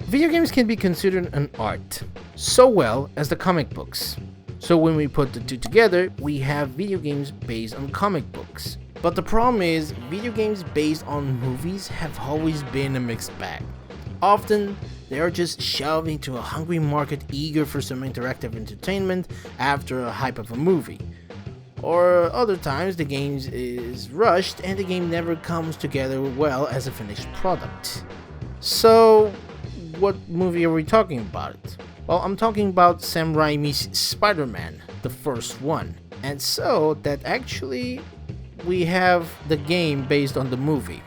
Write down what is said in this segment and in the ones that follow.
Video games can be considered an art, so well as the comic books. So when we put the two together, we have video games based on comic books. But the problem is, video games based on movies have always been a mixed bag. Often, they are just shoved into a hungry market eager for some interactive entertainment after a hype of a movie. Or other times, the game is rushed and the game never comes together well as a finished product. So, what movie are we talking about? Well, I'm talking about Sam Raimi's Spider-Man, the first one. And so, that actually, we have the game based on the movie.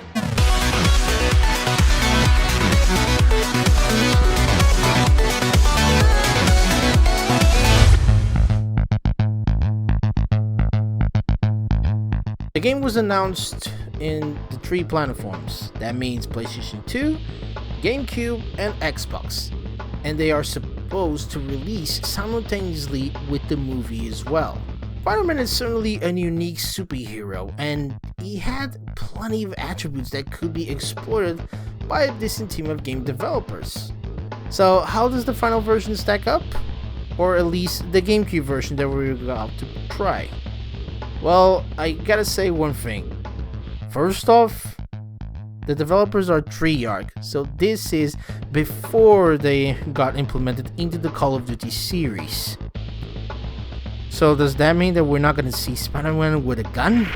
The game was announced in the 3 platforms, that means PlayStation 2, GameCube, and Xbox, and they are supposed to release simultaneously with the movie as well. Spider-Man is certainly a unique superhero, and he had plenty of attributes that could be exploited by a decent team of game developers. So how does the final version stack up? Or at least the GameCube version that we're about to try? Well, I gotta say one thing. First off, the developers are Treyarch, so this is before they got implemented into the Call of Duty series. So does that mean that we're not gonna see Spider-Man with a gun?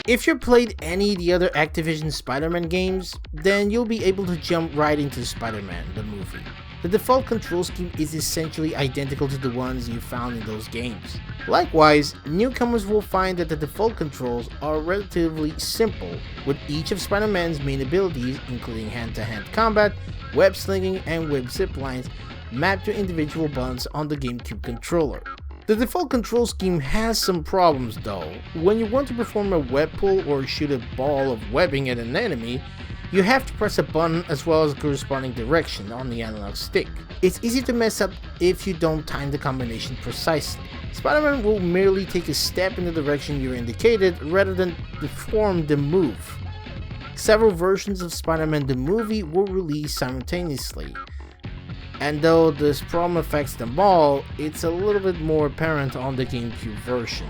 If you played any of the other Activision Spider-Man games, then you'll be able to jump right into Spider-Man, the movie. The default control scheme is essentially identical to the ones you found in those games. Likewise, newcomers will find that the default controls are relatively simple, with each of Spider-Man's main abilities, including hand-to-hand combat, web slinging, and web ziplines, mapped to individual buttons on the GameCube controller. The default control scheme has some problems though. When you want to perform a web pull or shoot a ball of webbing at an enemy, you have to press a button as well as a corresponding direction on the analog stick. It's easy to mess up if you don't time the combination precisely. Spider-Man will merely take a step in the direction you're indicated rather than perform the move. Several versions of Spider-Man the movie were released simultaneously. And though this problem affects them all, it's a little bit more apparent on the GameCube version.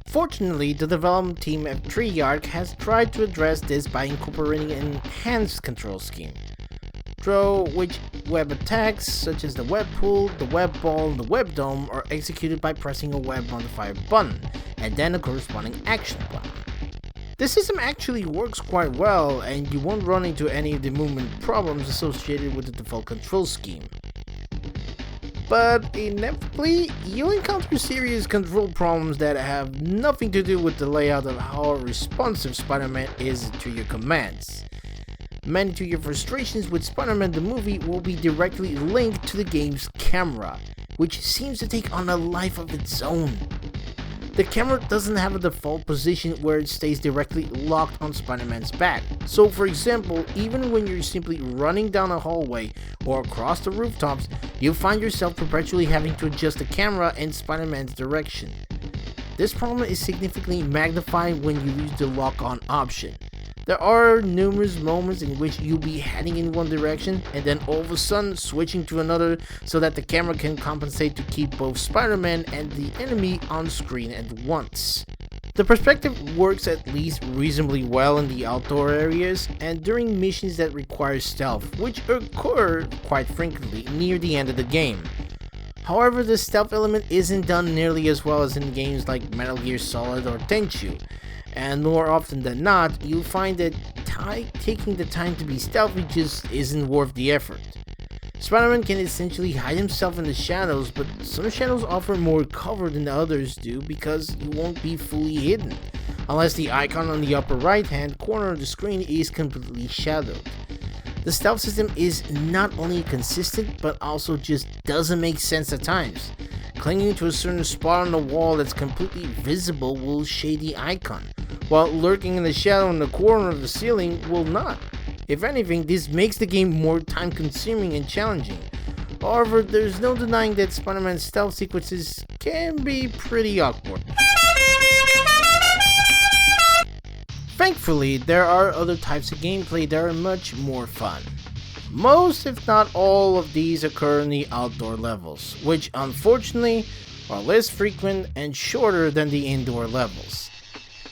Fortunately, the development team at Treyarch has tried to address this by incorporating an enhanced control scheme, through which web attacks such as the web pull, the web ball, and the web dome are executed by pressing a web modifier button, and then a corresponding action button. This system actually works quite well, and you won't run into any of the movement problems associated with the default control scheme. But inevitably, you'll encounter serious control problems that have nothing to do with the layout of how responsive Spider-Man is to your commands. Many to your frustrations with Spider-Man the movie will be directly linked to the game's camera, which seems to take on a life of its own. The camera doesn't have a default position where it stays directly locked on Spider-Man's back. So for example, even when you're simply running down a hallway or across the rooftops, you'll find yourself perpetually having to adjust the camera in Spider-Man's direction. This problem is significantly magnified when you use the lock-on option. There are numerous moments in which you'll be heading in one direction and then all of a sudden switching to another so that the camera can compensate to keep both Spider-Man and the enemy on screen at once. The perspective works at least reasonably well in the outdoor areas and during missions that require stealth, which occur quite frequently near the end of the game. However, the stealth element isn't done nearly as well as in games like Metal Gear Solid or Tenchu. And more often than not, you'll find that taking the time to be stealthy just isn't worth the effort. Spider-Man can essentially hide himself in the shadows, but some shadows offer more cover than the others do because you won't be fully hidden, unless the icon on the upper right hand corner of the screen is completely shadowed. The stealth system is not only consistent, but also just doesn't make sense at times. Clinging to a certain spot on the wall that's completely visible will shade the icon, while lurking in the shadow in the corner of the ceiling will not. If anything, this makes the game more time consuming and challenging. However, there's no denying that Spider-Man's stealth sequences can be pretty awkward. Thankfully, there are other types of gameplay that are much more fun. Most, if not all, of these occur in the outdoor levels, which unfortunately are less frequent and shorter than the indoor levels.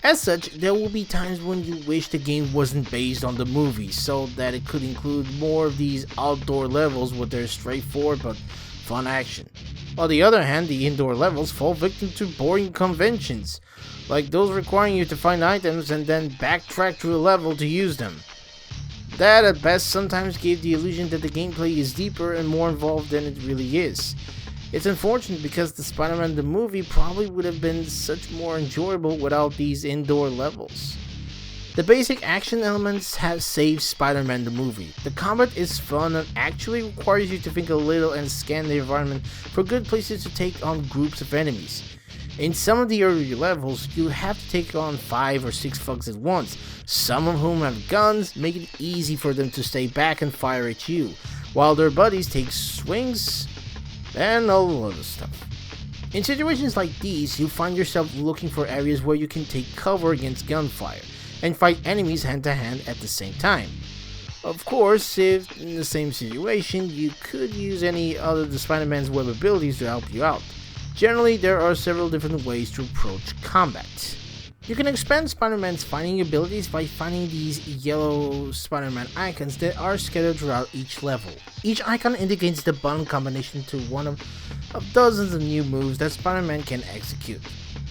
As such, there will be times when you wish the game wasn't based on the movie, so that it could include more of these outdoor levels with their straightforward but fun action. On the other hand, the indoor levels fall victim to boring conventions, like those requiring you to find items and then backtrack through a level to use them. That at best sometimes gave the illusion that the gameplay is deeper and more involved than it really is. It's unfortunate because the Spider-Man the movie probably would have been such more enjoyable without these indoor levels. The basic action elements have saved Spider-Man the movie. The combat is fun and actually requires you to think a little and scan the environment for good places to take on groups of enemies. In some of the earlier levels, you have to take on 5 or 6 thugs at once, some of whom have guns, making it easy for them to stay back and fire at you, while their buddies take swings and all other stuff. In situations like these, you find yourself looking for areas where you can take cover against gunfire, and fight enemies hand to hand at the same time. Of course, if in the same situation, you could use any other of the Spider-Man's web abilities to help you out. Generally, there are several different ways to approach combat. You can expand Spider-Man's fighting abilities by finding these yellow Spider-Man icons that are scattered throughout each level. Each icon indicates the button combination to one of dozens of new moves that Spider-Man can execute.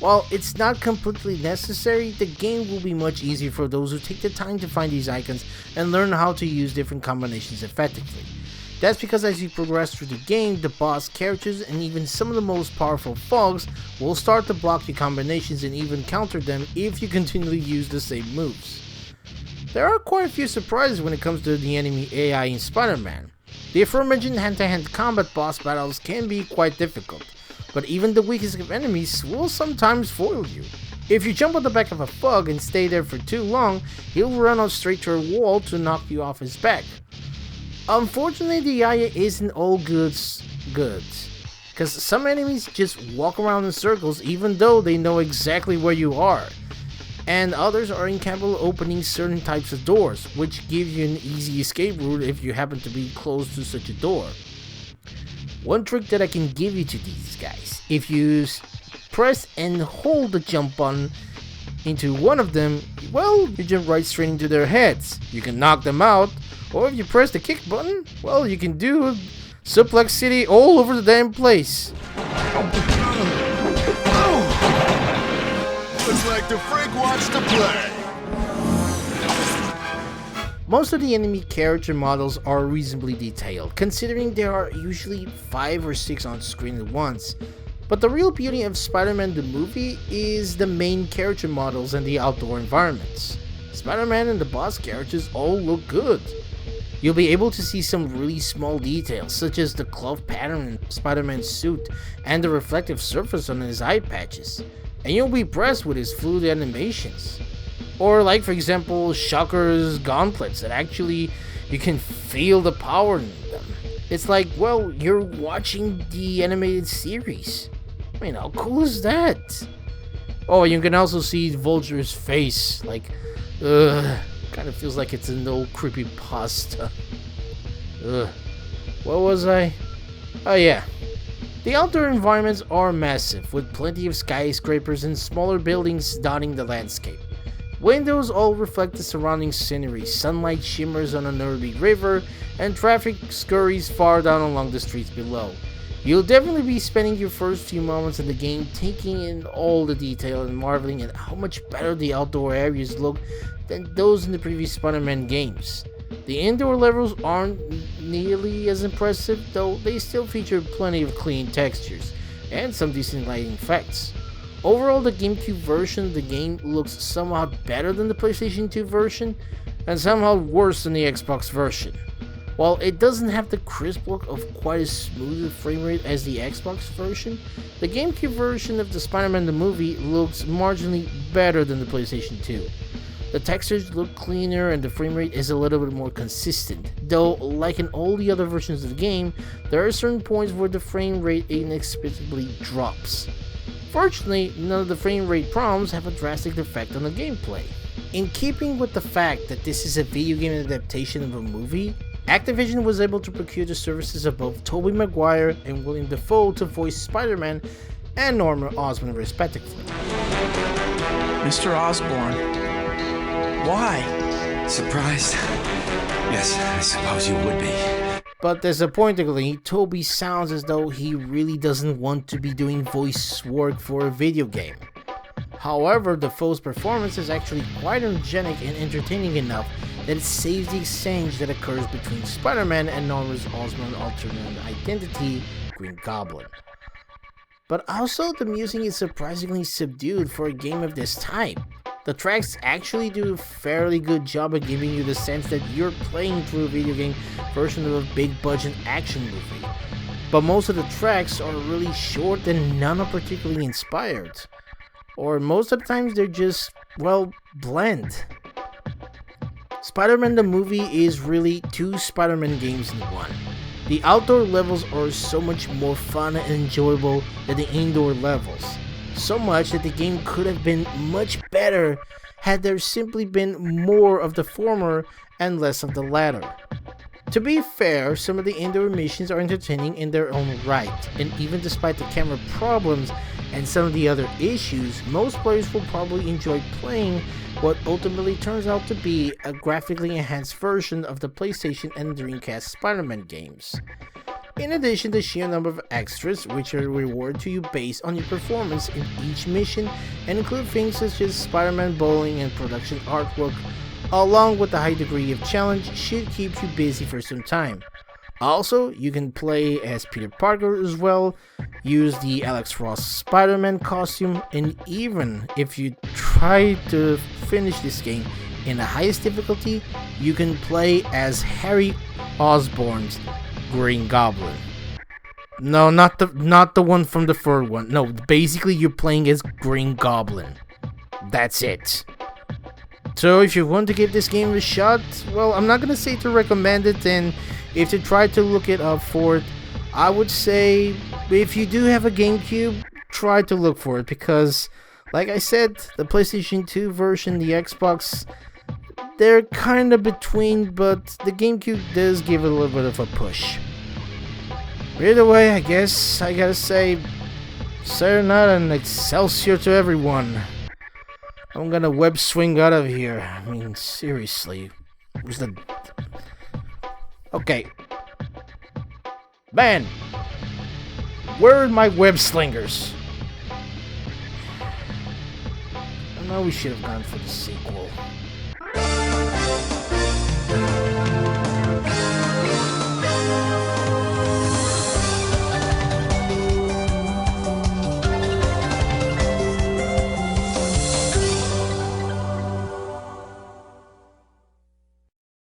While it's not completely necessary, the game will be much easier for those who take the time to find these icons and learn how to use different combinations effectively. That's because as you progress through the game, the boss characters and even some of the most powerful thugs will start to block your combinations and even counter them if you continually use the same moves. There are quite a few surprises when it comes to the enemy AI in Spider-Man. The aforementioned hand-to-hand combat boss battles can be quite difficult, but even the weakest of enemies will sometimes foil you. If you jump on the back of a thug and stay there for too long, he'll run out straight to a wall to knock you off his back. Unfortunately, the AI isn't all good, because some enemies just walk around in circles even though they know exactly where you are, and others are incapable of opening certain types of doors, which gives you an easy escape route if you happen to be close to such a door. One trick that I can give you to these guys, if you press and hold the jump button into one of them, well, you jump right straight into their heads. You can knock them out, or if you press the kick button, well, you can do Suplex City all over the damn place. Looks like the freak wants to play. Most of the enemy character models are reasonably detailed, considering there are usually 5 or 6 on screen at once. But the real beauty of Spider-Man the movie is the main character models and the outdoor environments. Spider-Man and the boss characters all look good. You'll be able to see some really small details, such as the cloth pattern in Spider-Man's suit and the reflective surface on his eye patches, and you'll be impressed with his fluid animations. Or like for example, Shocker's gauntlets that actually you can feel the power in them. It's like, well, you're watching the animated series. I mean, how cool is that? Oh, you can also see Vulture's face, like, kind of feels like it's an old creepypasta. What was I? Oh yeah. The outdoor environments are massive, with plenty of skyscrapers and smaller buildings dotting the landscape. Windows all reflect the surrounding scenery, sunlight shimmers on an early river, and traffic scurries far down along the streets below. You'll definitely be spending your first few moments in the game taking in all the detail and marveling at how much better the outdoor areas look than those in the previous Spider-Man games. The indoor levels aren't nearly as impressive, though they still feature plenty of clean textures and some decent lighting effects. Overall, the GameCube version of the game looks somewhat better than the PlayStation 2 version, and somehow worse than the Xbox version. While it doesn't have the crisp look of quite as smooth a frame rate as the Xbox version, the GameCube version of the Spider-Man the movie looks marginally better than the PlayStation 2. The textures look cleaner and the frame rate is a little bit more consistent, though like in all the other versions of the game, there are certain points where the frame rate inexplicably drops. Fortunately, none of the frame rate problems have a drastic effect on the gameplay. In keeping with the fact that this is a video game adaptation of a movie, Activision was able to procure the services of both Tobey Maguire and William Dafoe to voice Spider-Man and Norman Osborn respectively. Mr. Osborn. Why? Surprised? Yes, I suppose you would be. But disappointingly, Tobey sounds as though he really doesn't want to be doing voice work for a video game. However, Dafoe's performance is actually quite energetic and entertaining enough that it saves the exchange that occurs between Spider-Man and Norman Osborn's alternate identity, Green Goblin. But also, the music is surprisingly subdued for a game of this type. The tracks actually do a fairly good job of giving you the sense that you're playing through a video game version of a big budget action movie. But most of the tracks are really short and none are particularly inspired. Or most of the times they're just, well, bland. Spider-Man the movie is really two Spider-Man games in one. The outdoor levels are so much more fun and enjoyable than the indoor levels. So much that the game could have been much better had there simply been more of the former and less of the latter. To be fair, some of the indoor missions are entertaining in their own right, and even despite the camera problems and some of the other issues, most players will probably enjoy playing what ultimately turns out to be a graphically enhanced version of the PlayStation and Dreamcast Spider-Man games. In addition, the sheer number of extras, which are rewarded to you based on your performance in each mission, and include things such as Spider-Man bowling and production artwork, along with the high degree of challenge, should keep you busy for some time. Also, you can play as Peter Parker as well, use the Alex Ross Spider-Man costume, and even if you try to finish this game in the highest difficulty, you can play as Harry Osborn's Green Goblin. No, not the one from the third one. No, basically you're playing as Green Goblin. That's it. So if you want to give this game a shot, well, I'm not gonna say to recommend it, and if you try to look it up for it, I would say if you do have a GameCube, try to look for it, because like I said, the PlayStation 2 version, the Xbox, they're kind of between, but the GameCube does give it a little bit of a push. Either way, I guess I gotta say, Sayonara and Excelsior to everyone. I'm gonna web swing out of here. I mean, seriously. Who's the... Okay. Man! Where are my web slingers? I know we should have gone for the sequel.